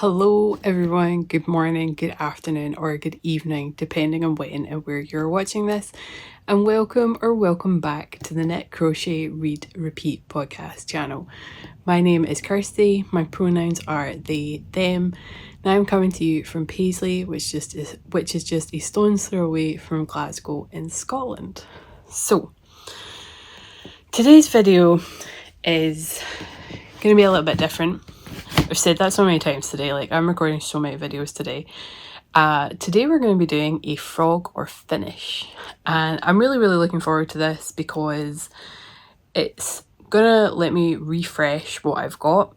Hello everyone, good morning, good afternoon or good evening depending on when and where you're watching this, and welcome back to the Knit Crochet Read Repeat podcast channel. My name is Kirsty, my pronouns are they, them, and I'm coming to you from Paisley, which is just a stone's throw away from Glasgow in Scotland. So today's video is going to be a little bit different. I've said that so many times today, like I'm recording so many videos today. Today we're going to be doing a frog or finish, and I'm really looking forward to this because it's gonna let me refresh what I've got,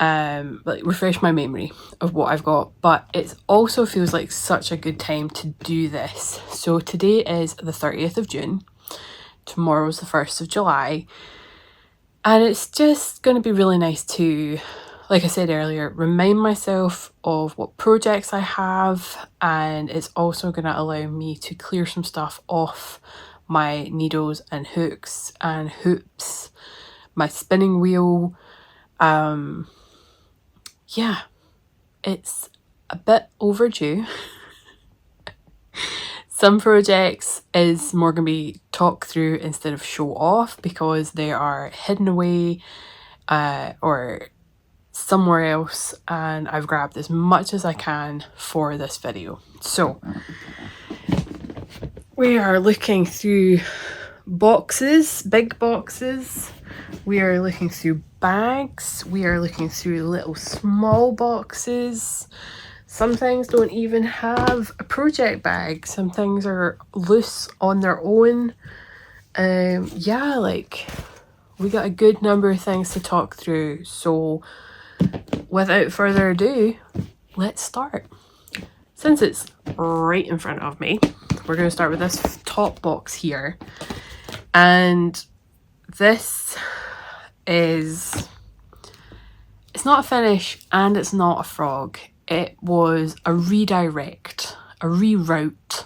like refresh my memory of what I've got, but it also feels like such a good time to do this. So today is the 30th of June, tomorrow's the 1st of July, and it's just going to be really nice to, like I said earlier, remind myself of what projects I have, and it's also going to allow me to clear some stuff off my needles and hooks and hoops, my spinning wheel. Yeah, it's a bit overdue. Some projects is more going to be talk through instead of show off because they are hidden away or somewhere else, and I've grabbed as much as I can for this video. So we are looking through boxes, big boxes, we are looking through bags, we are looking through little small boxes. Some things don't even have a project bag, some things are loose on their own. Yeah, like we got a good number of things to talk through, so without further ado, let's start. Since it's right in front of me, we're going to start with this top box here. And this is, it's not a finish and it's not a frog. It was a redirect, a reroute.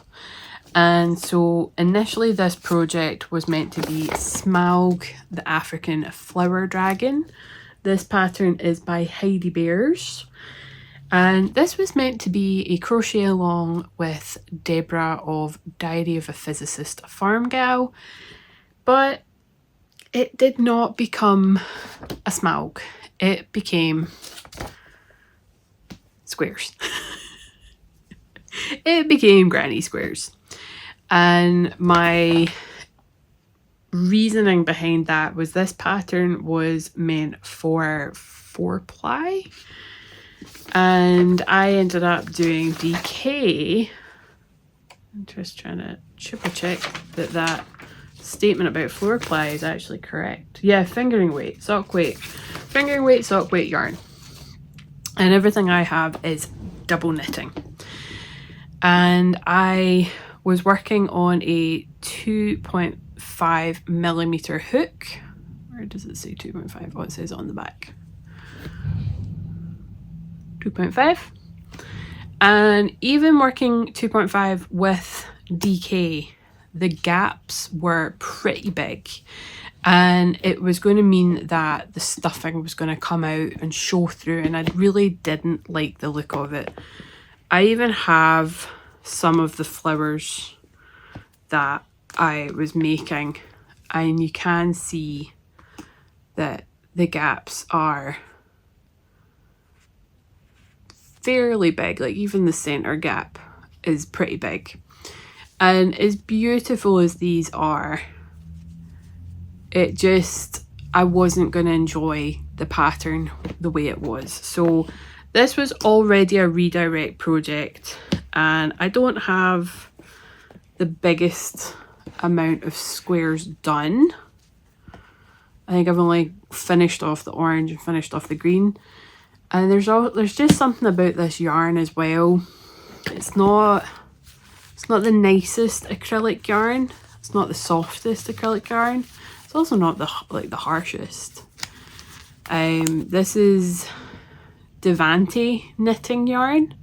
And so initially this project was meant to be Smaug, the African flower dragon. This pattern is by Heidi Bears, and this was meant to be a crochet along with Deborah of Diary of a Physicist Farm Gal, but it did not become a Smaug. It became squares. It became granny squares, and my reasoning behind that was this pattern was meant for 4-ply, and I ended up doing DK. I'm just trying to triple check that statement about 4-ply is actually correct. Yeah, fingering weight, sock weight, fingering weight, sock weight yarn, and everything I have is double knitting. And I was working on a 2.5 millimeter hook. Where does it say 2.5? Oh, it says on the back 2.5. And even working 2.5 with DK, the gaps were pretty big, and it was going to mean that the stuffing was going to come out and show through, and I really didn't like the look of it. I even have some of the flowers that I was making, and you can see that the gaps are fairly big. Like even the center gap is pretty big, and as beautiful as these are, it just, I wasn't going to enjoy the pattern the way it was. So this was already a redirect project, and I don't have the biggest amount of squares done. I think I've only finished off the orange and finished off the green, and there's just something about this yarn as well. It's not the nicest acrylic yarn, it's not the softest acrylic yarn, it's also not the harshest. This is Devante knitting yarn.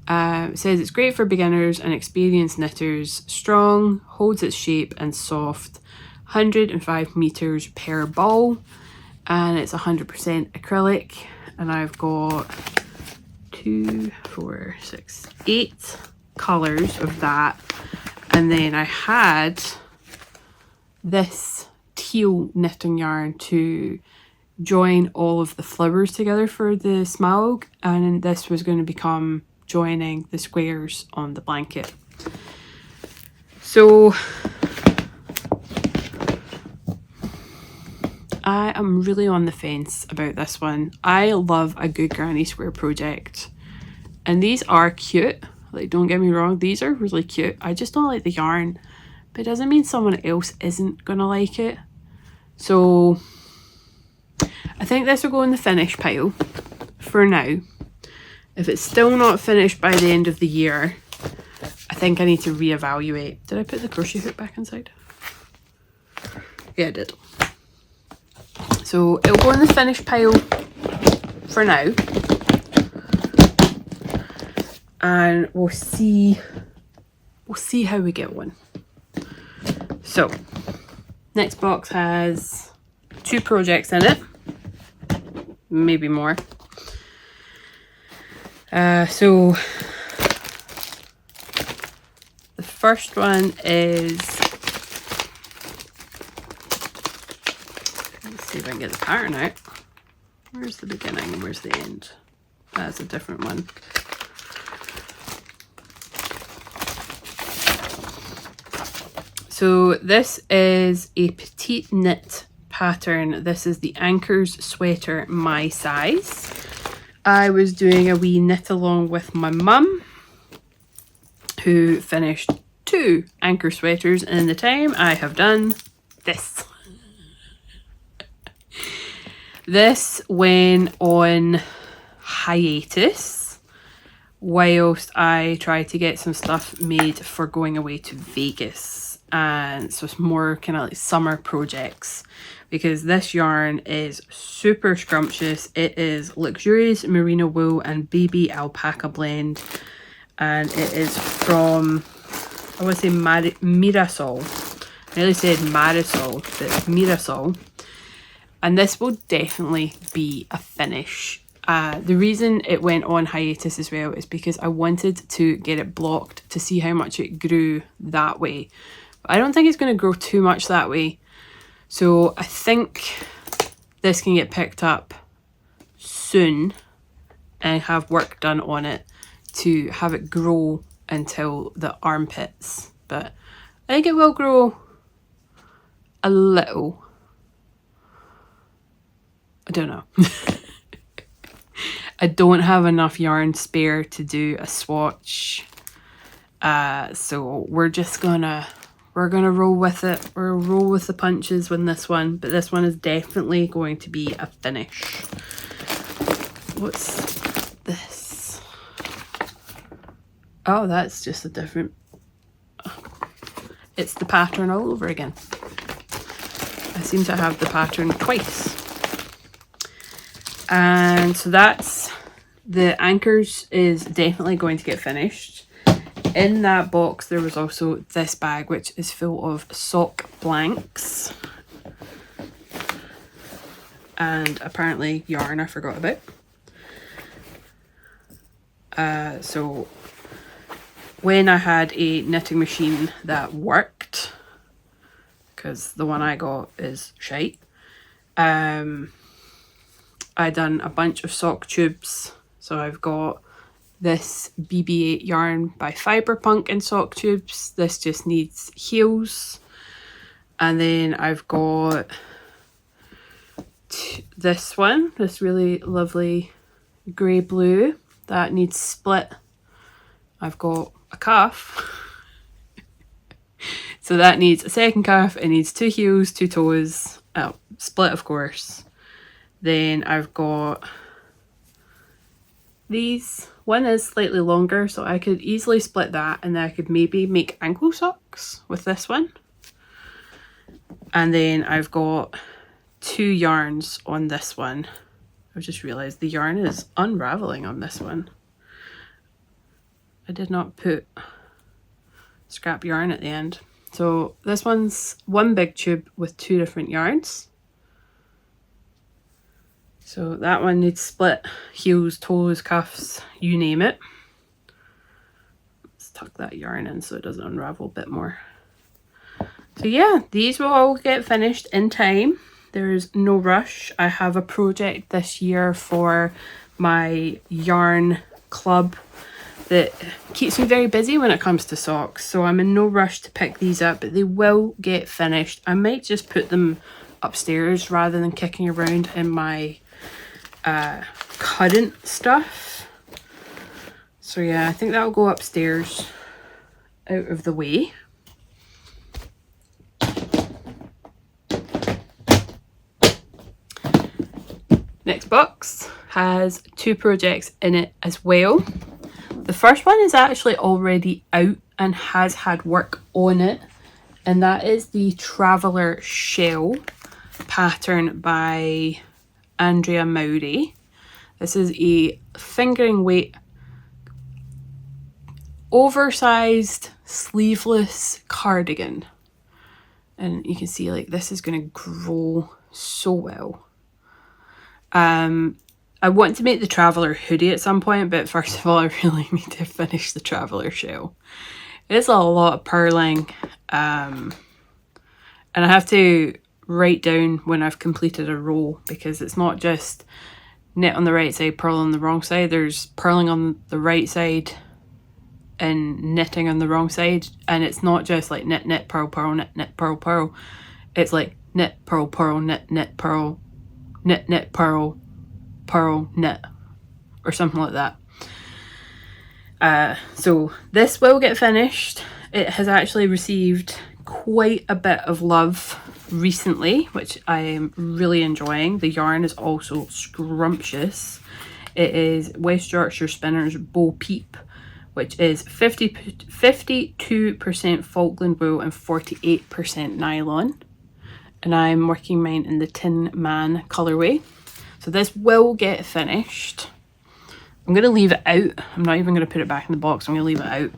It says it's great for beginners and experienced knitters, strong, holds its shape and soft, 105 meters per ball, and it's 100% acrylic. And I've got 2, 4, 6, 8 colours of that. And then I had this teal knitting yarn to join all of the flowers together for the smalog, and this was going to become joining the squares on the blanket. So I am really on the fence about this one. I love a good granny square project, and these are cute, like, don't get me wrong, these are really cute. I just don't like the yarn, but it doesn't mean someone else isn't gonna like it. So I think this will go in the finish pile for now. If it's still not finished by the end of the year, I think I need to reevaluate. Did I put the crochet hook back inside? Yeah, I did. So it'll go in the finish pile for now. And we'll see how we get on. So next box has 2 projects in it, maybe more. So the first one is, let's see if I can get the pattern out. Where's the beginning and where's the end? That's a different one. So this is a petite knit pattern. This is the Anchors Sweater My Size. I was doing a wee knit along with my mum, who finished 2 anchor sweaters in the time I have done this. This went on hiatus whilst I tried to get some stuff made for going away to Vegas. And so it's more kind of like summer projects, because this yarn is super scrumptious. It is luxurious merino wool and baby alpaca blend, and it is from, I want to say Mirasol. I nearly said Marisol, but it's Mirasol. And this will definitely be a finish. The reason it went on hiatus as well is because I wanted to get it blocked to see how much it grew that way. But I don't think it's going to grow too much that way. So I think this can get picked up soon and have work done on it to have it grow until the armpits. But I think it will grow a little. I don't know. I don't have enough yarn spare to do a swatch. So we're gonna roll with it. We'll roll with the punches with this one, but this one is definitely going to be a finish. What's this? Oh, that's just a different, it's the pattern all over again. I seem to have the pattern twice. And so that's, the anchors is definitely going to get finished. In that box there was also this bag, which is full of sock blanks and apparently yarn I forgot about. So when I had a knitting machine that worked, because the one I got is shite, I done a bunch of sock tubes. So I've got this BB8 yarn by Fiberpunk in sock tubes. This just needs heels. And then I've got this one, this really lovely grey blue that needs split. I've got a calf. So that needs a second calf. It needs 2 heels, 2 toes, split of course. Then I've got these. One is slightly longer, so I could easily split that, and then I could maybe make ankle socks with this one. And then I've got 2 yarns on this one. I've just realised the yarn is unravelling on this one. I did not put scrap yarn at the end. So this one's one big tube with 2 different yarns. So that one needs split heels, toes, cuffs, you name it. Let's tuck that yarn in so it doesn't unravel a bit more. So yeah, these will all get finished in time. There's no rush. I have a project this year for my yarn club that keeps me very busy when it comes to socks, so I'm in no rush to pick these up, but they will get finished. I might just put them upstairs rather than kicking around in my current stuff. So yeah, I think that'll go upstairs out of the way. Next box has 2 projects in it as well. The first one is actually already out and has had work on it, and that is the Traveller Shell pattern by Andrea Mowry. This is a fingering weight, oversized, sleeveless cardigan. And you can see like this is going to grow so well. I want to make the Traveller hoodie at some point, but first of all, I really need to finish the Traveller shell. It's a lot of purling, and I have to write down when I've completed a row, because it's not just knit on the right side, purl on the wrong side. There's purling on the right side and knitting on the wrong side, and it's not just like knit, knit, purl, purl, knit, knit, purl, purl. It's like knit, purl, purl, knit, knit, purl, knit, knit, purl, purl, knit, or something like that. So this will get finished. It has actually received quite a bit of love recently, which I am really enjoying. The yarn is also scrumptious. It is West Yorkshire Spinners Bo Peep, which is 52% Falkland wool and 48% nylon. And I'm working mine in the Tin Man colourway. So this will get finished. I'm going to leave it out. I'm not even going to put it back in the box. I'm going to leave it out.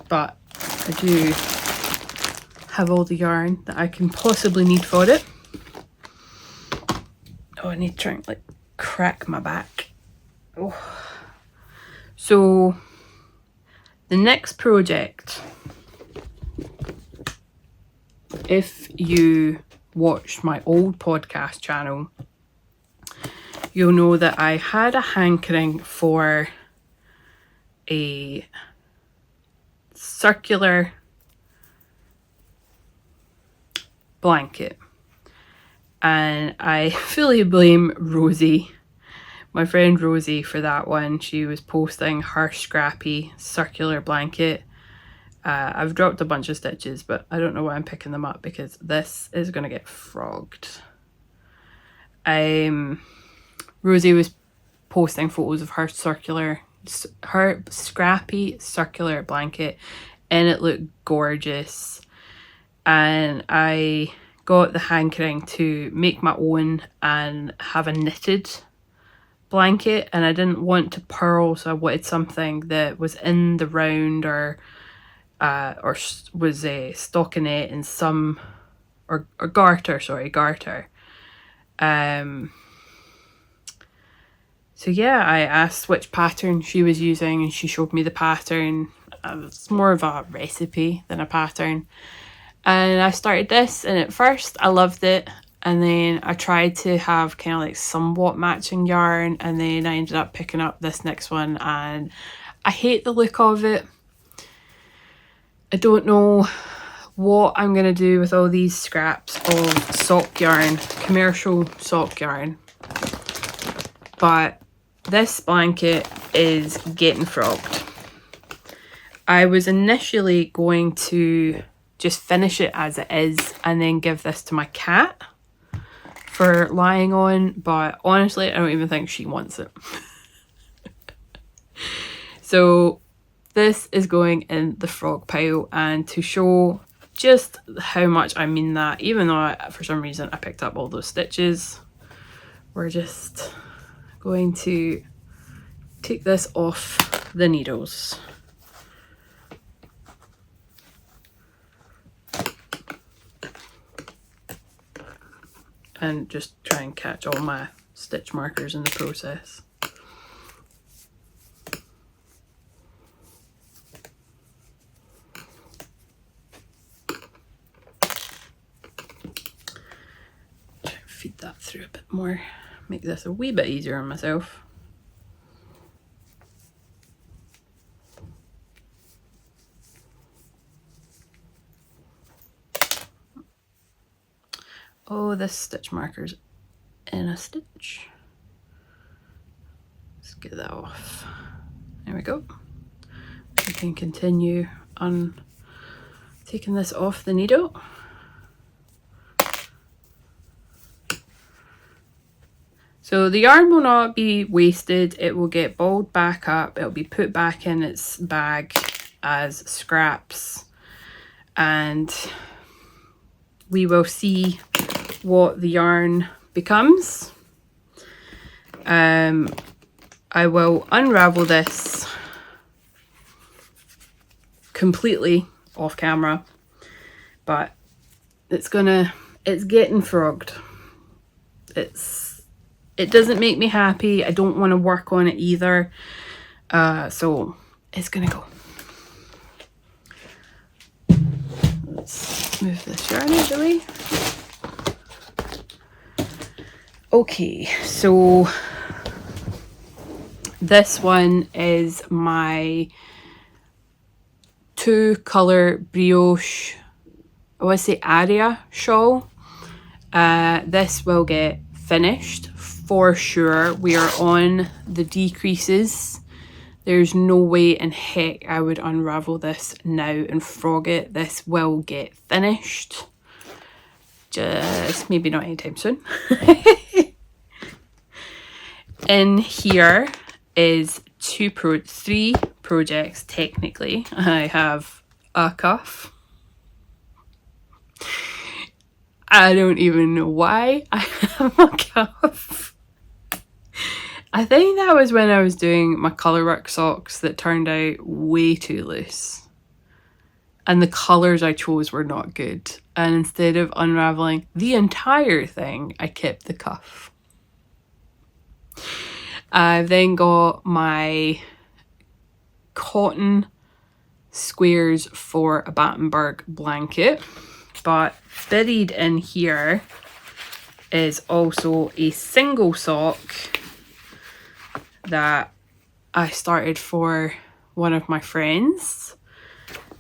But I do have all the yarn that I can possibly need for it. Oh, I need to try and like crack my back. Oh. So the next project, if you watched my old podcast channel, you'll know that I had a hankering for a circular blanket, and I fully blame Rosie, my friend Rosie, for that one. She was posting her scrappy circular blanket. I've dropped a bunch of stitches, but I don't know why I'm picking them up, because this is going to get frogged. Rosie was posting photos of her scrappy circular blanket, and it looked gorgeous. And I got the hankering to make my own and have a knitted blanket, and I didn't want to purl, so I wanted something that was in the round or was a stockinette in some, or garter. So yeah, I asked which pattern she was using, and she showed me the pattern. It's more of a recipe than a pattern. And I started this, and at first I loved it, and then I tried to have kind of like somewhat matching yarn, and then I ended up picking up this next one, and I hate the look of it. I don't know what I'm going to do with all these scraps of sock yarn, commercial sock yarn, but this blanket is getting frogged. I was initially going to just finish it as it is and then give this to my cat for lying on, but honestly I don't even think she wants it. So this is going in the frog pile, and to show just how much I mean that, even though for some reason I picked up all those stitches, we're just going to take this off the needles. And just try and catch all my stitch markers in the process. Try and feed that through a bit more, make this a wee bit easier on myself. Oh, this stitch marker's in a stitch. Let's get that off. There we go. We can continue on taking this off the needle. So the yarn will not be wasted, it will get balled back up, it'll be put back in its bag as scraps, and we will see what the yarn becomes. I will unravel this completely off camera, but it's getting frogged. It doesn't make me happy. I don't want to work on it either. So it's gonna go. Let's move this yarn out of the way. Okay, so this one is my 2-color brioche, I want to say area shawl. This will get finished for sure. We are on the decreases. There's no way in heck I would unravel this now and frog it. This will get finished. Just maybe not anytime soon. In here is 3 projects technically. I have a cuff. I don't even know why I have a cuff. I think that was when I was doing my colourwork socks that turned out way too loose. And the colours I chose were not good. And instead of unravelling the entire thing, I kept the cuff. I've then got my cotton squares for a Battenberg blanket. But buried in here is also a single sock that I started for one of my friends.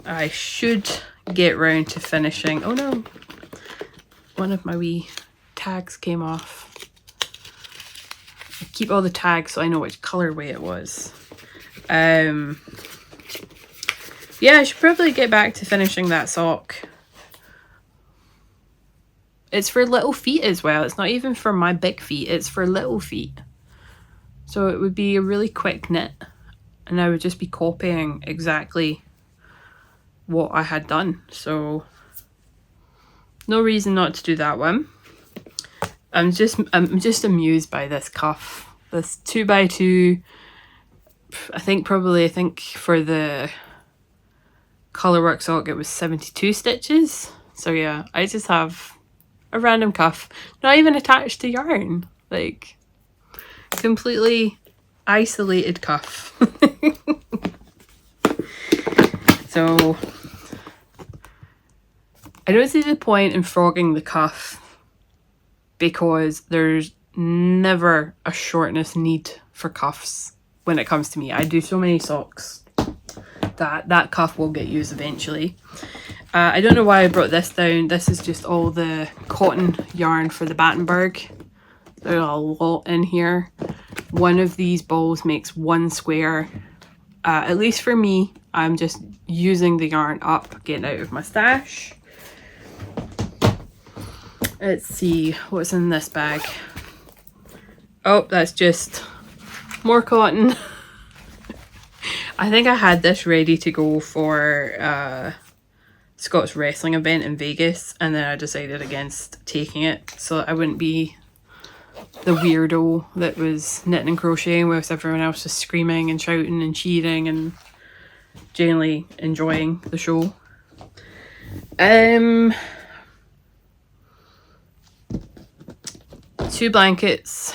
I should get round to finishing. Oh no, one of my wee tags came off. I keep all the tags so I know which colourway it was. Yeah, I should probably get back to finishing that sock. It's for little feet as well. It's not even for my big feet. It's for little feet. So it would be a really quick knit. And I would just be copying exactly what I had done. So no reason not to do that one. I'm just amused by this cuff. This 2x2. I think for the colourwork sock it was 72 stitches. So yeah, I just have a random cuff, not even attached to yarn, like completely isolated cuff. So I don't see the point in frogging the cuff because there's never a shortness need for cuffs when it comes to me. I do so many socks that cuff will get used eventually. I don't know why I brought this down. This is just all the cotton yarn for the Battenberg. There's a lot in here. One of these balls makes 1 square. At least for me, I'm just using the yarn up, getting out of my stash. Let's see what's in this bag. Oh, that's just more cotton. I think I had this ready to go for Scott's wrestling event in Vegas, and then I decided against taking it so I wouldn't be the weirdo that was knitting and crocheting whilst everyone else was screaming and shouting and cheering and generally enjoying the show. 2 blankets,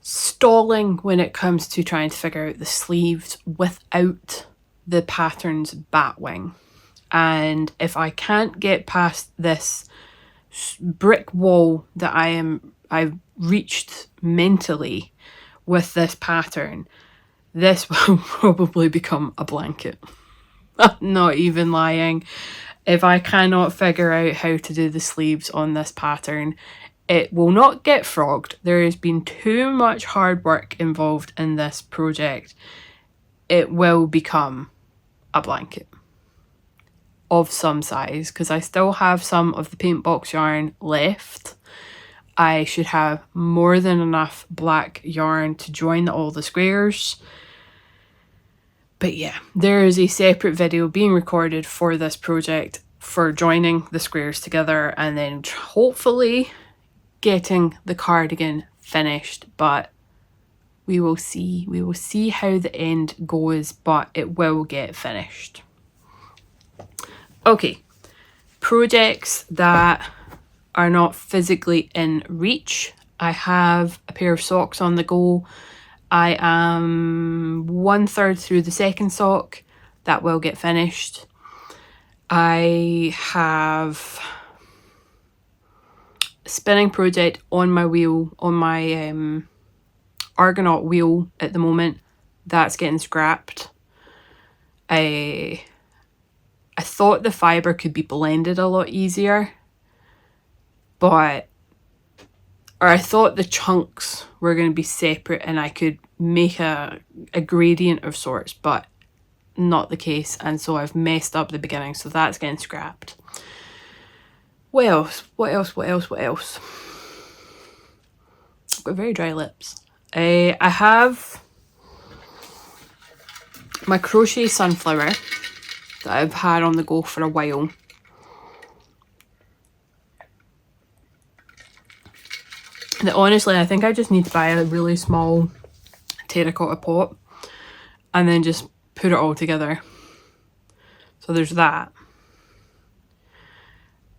stalling when it comes to trying to figure out the sleeves without the pattern's batwing. And if I can't get past this brick wall that I've reached mentally with this pattern, this will probably become a blanket. I'm not even lying. If I cannot figure out how to do the sleeves on this pattern, it will not get frogged. There has been too much hard work involved in this project. It will become a blanket of some size, because I still have some of the paint box yarn left. I should have more than enough black yarn to join all the squares. But yeah, there is a separate video being recorded for this project for joining the squares together and then hopefully getting the cardigan finished. But we will see. We will see how the end goes, but it will get finished. Okay, projects that are not physically in reach. I have a pair of socks on the go. I am 1/3 through the second sock. That will get finished. I have a spinning project on my wheel, on my Argonaut wheel at the moment. That's getting scrapped. I thought the fibre could be blended a lot easier, or I thought the chunks were going to be separate and I could make a gradient of sorts, but not the case, and so I've messed up the beginning, so that's getting scrapped. What else? I've got very dry lips. I have my crochet sunflower that I've had on the go for a while. That honestly, I think I just need to buy a really small terracotta pot and then just put it all together. So there's that.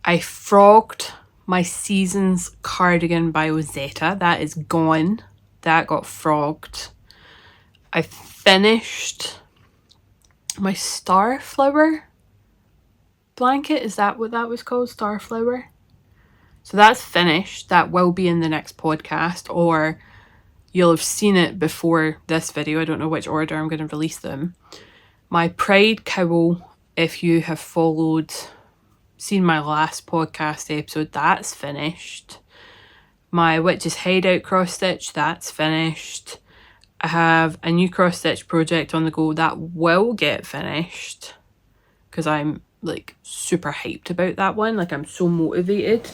I frogged my Seasons cardigan by Rosetta. That is gone. That got frogged. I finished my Starflower blanket. Is that what that was called? Starflower? So that's finished. That will be in the next podcast, or you'll have seen it before this video. I don't know which order I'm going to release them. My Pride cowl, if you have seen my last podcast episode, that's finished. My Witch's Hideout cross stitch, that's finished. I have a new cross stitch project on the go that will get finished because I'm like super hyped about that one. Like, I'm so motivated.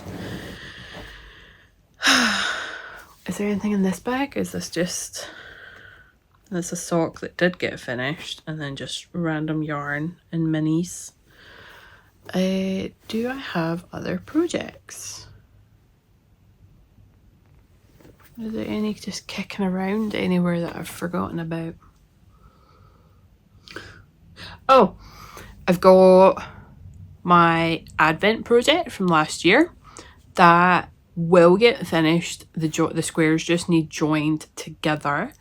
Is there anything in this bag? Is this just... That's a sock that did get finished, and then just random yarn and minis. Do I have other projects? Is there any just kicking around anywhere that I've forgotten about? Oh, I've got my Advent project from last year that will get finished. The squares just need joined together.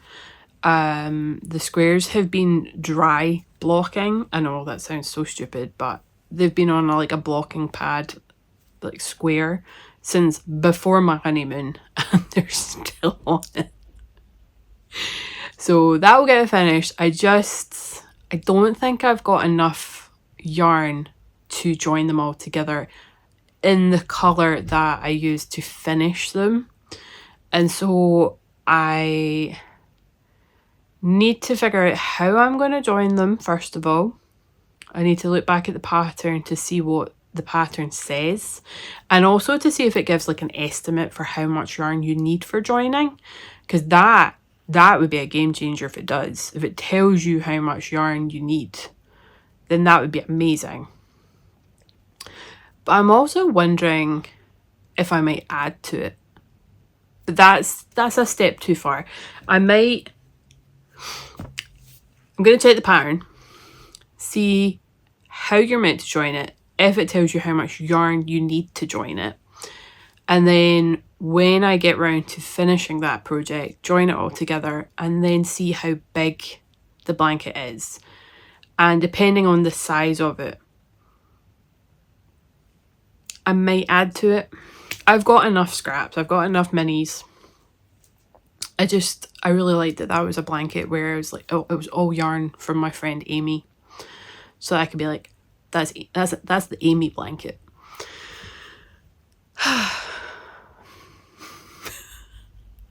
The squares have been dry blocking. I know that sounds so stupid, but they've been on like a blocking pad, like square, since before my honeymoon, and they're still on it. So that will get finished. I don't think I've got enough yarn to join them all together in the colour that I used to finish them. And so I need to figure out how I'm going to join them, first of all. I need to look back at the pattern to see what the pattern says, and also to see if it gives like an estimate for how much yarn you need for joining, because that would be a game changer if it does. If it tells you how much yarn you need, then that would be amazing. But I'm also wondering if I might add to it. But that's a step too far. I'm going to check the pattern, see how you're meant to join it, if it tells you how much yarn you need to join it, and then when I get round to finishing that project, join it all together and then see how big the blanket is. And depending on the size of it, I might add to it. I've got enough scraps. I've got enough minis. I really liked that was a blanket where it was like, oh, it was all yarn from my friend Amy. So I could be like, that's the Amy blanket.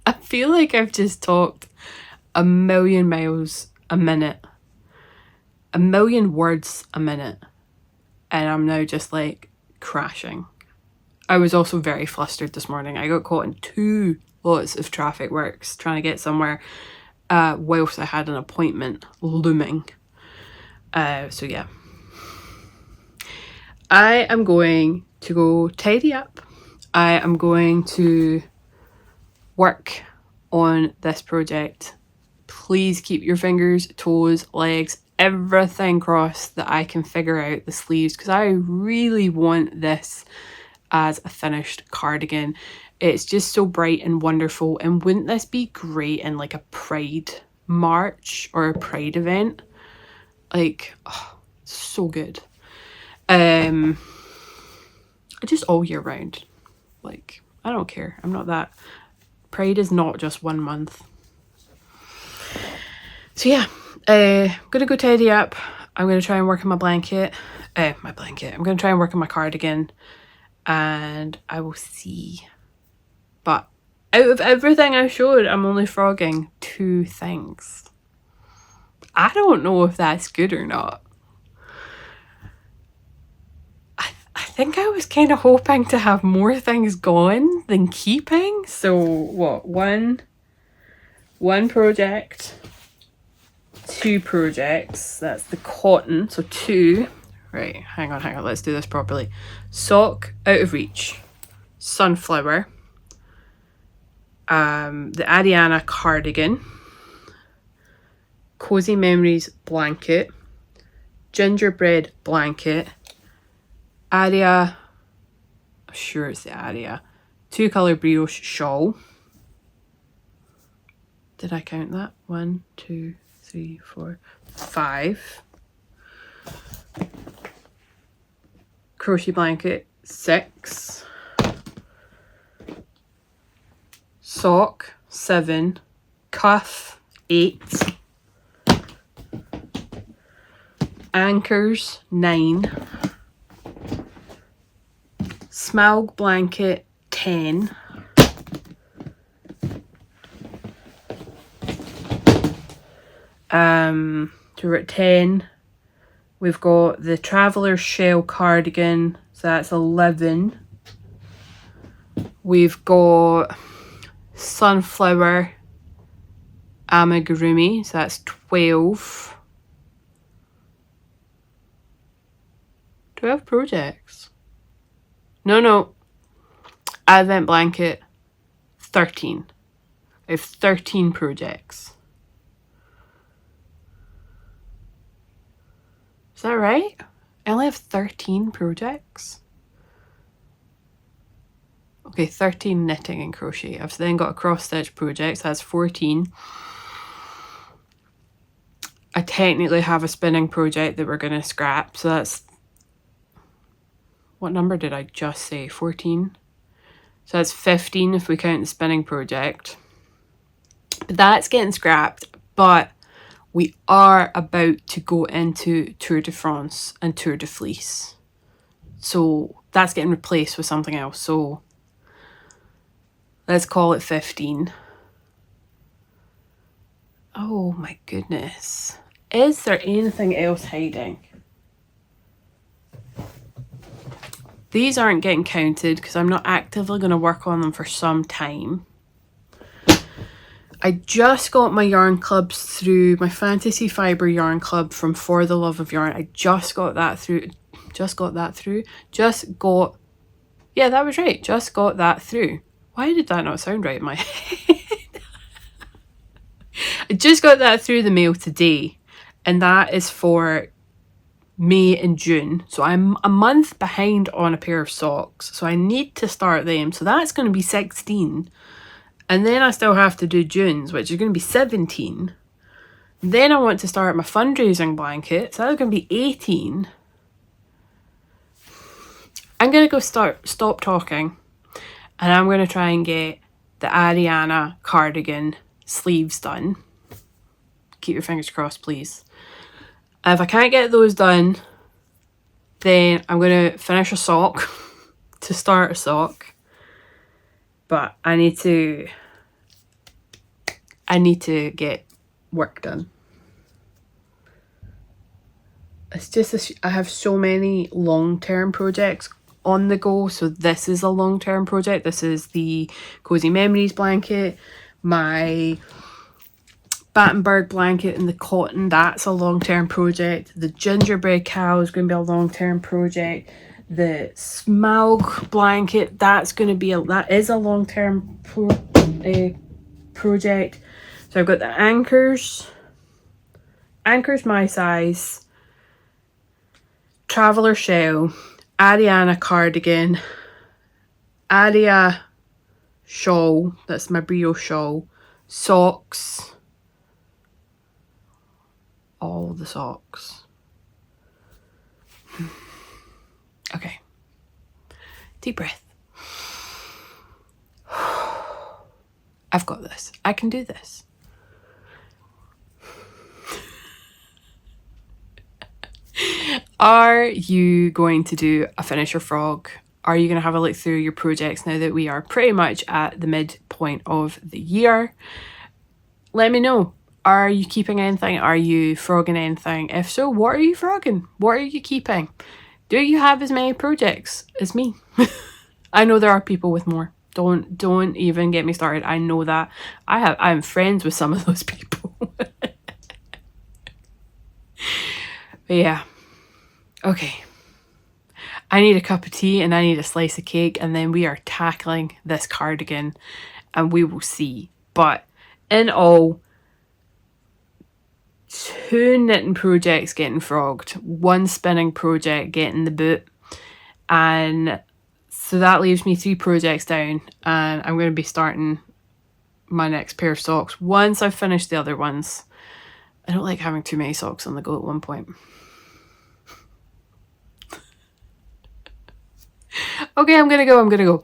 I feel like I've just talked a million miles a minute, a million words a minute, and I'm now just like crashing. I was also very flustered this morning. I got caught in 2 lots of traffic works trying to get somewhere whilst I had an appointment looming. So yeah. I am going to go tidy up. I am going to work on this project. Please keep your fingers, toes, legs, everything crossed that I can figure out the sleeves, because I really want this as a finished cardigan. It's just so bright and wonderful, and wouldn't this be great in like a pride march or a pride event? Like, oh, so good. Just all year round. Like, I don't care. I'm not that. Pride is not just 1 month. So yeah, I'm gonna go tidy up. I'm gonna try and work on my blanket. I'm gonna try and work on my cardigan, and I will see. But out of everything I showed, I'm only frogging 2 things. I don't know if that's good or not. I think I was kind of hoping to have more things gone than keeping. So what? One project, 2 projects. That's the cotton. So 2. Right, hang on. Let's do this properly. Sock out of reach. Sunflower. The Ariana cardigan. Cozy Memories blanket. Gingerbread blanket. Aria, I'm sure it's the Aria, 2-color brioche shawl. Did I count that? 1, 2, 3, 4, 5. Crochet blanket 6. Sock 7. Cuff 8. Anchors 9. Smalg blanket 10. So we're at 10. We've got the Traveller Shell cardigan, so that's 11. We've got Sunflower amigurumi, so that's 12. 12 projects. No. Advent blanket, 13. I have 13 projects. Is that right? I only have 13 projects. Okay, 13 knitting and crochet. I've then got a cross stitch project, so that's 14. I technically have a spinning project that we're going to scrap, so that's... What number did I just say? 14? So that's 15 if we count the spinning project. But that's getting scrapped, but we are about to go into Tour de France and Tour de Fleece. So that's getting replaced with something else. So let's call it 15. Oh my goodness. Is there anything else hiding? These aren't getting counted because I'm not actively going to work on them for some time. I just got my yarn clubs through, my Fantasy Fibre yarn club from For the Love of Yarn. I just got that through. Yeah, that was right. Just got that through. Why did that not sound right in my head? I just got that through the mail today. And that is for May and June. So I'm a month behind on a pair of socks. So I need to start them. So that's going to be 16. And then I still have to do June's, which is going to be 17. Then I want to start my fundraising blanket. So that's going to be 18. I'm going to go stop talking. And I'm going to try and get the Ariana cardigan sleeves done. Keep your fingers crossed, please. If I can't get those done, then I'm going to finish a sock to start a sock. But I need to get work done. It's just I have so many long-term projects on the go. So this is a long-term project. This is the Cozy Memories blanket, my Battenberg blanket and the cotton, that's a long-term project. The gingerbread cow is going to be a long-term project. The Smaug blanket, that is a long-term project. So I've got the anchors my size, Traveller shell, Ariana cardigan, Aria shawl, that's my brio shawl, socks, all the socks. Okay, deep breath. I've got this. I can do this. Are you going to do a finisher frog? Are you going to have a look through your projects now that we are pretty much at the midpoint of the year? Let me know. Are you keeping anything? Are you frogging anything? If so, what are you frogging? What are you keeping? Do you have as many projects as me? I know there are people with more. Don't even get me started. I know that. I'm friends with some of those people. But yeah. Okay. I need a cup of tea and I need a slice of cake, and then we are tackling this cardigan and we will see. But in all, 2 knitting projects getting frogged, 1 spinning project getting the boot, and so that leaves me 3 projects down, and I'm going to be starting my next pair of socks once I've finished the other ones. I don't like having too many socks on the go at one point. Okay, I'm gonna go.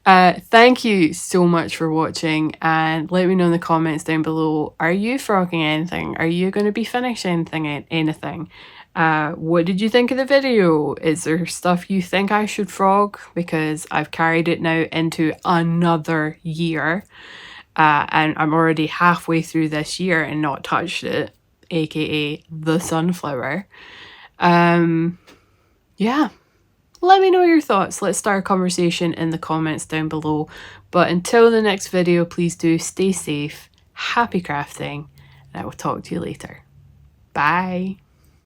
Thank you so much for watching, and let me know in the comments down below, are you frogging anything? Are you going to be finishing anything? What did you think of the video? Is there stuff you think I should frog? Because I've carried it now into another year, and I'm already halfway through this year and not touched it, aka the sunflower. Yeah. Let me know your thoughts. Let's start a conversation in the comments down below. But until the next video, please do stay safe, happy crafting, and I will talk to you later. Bye.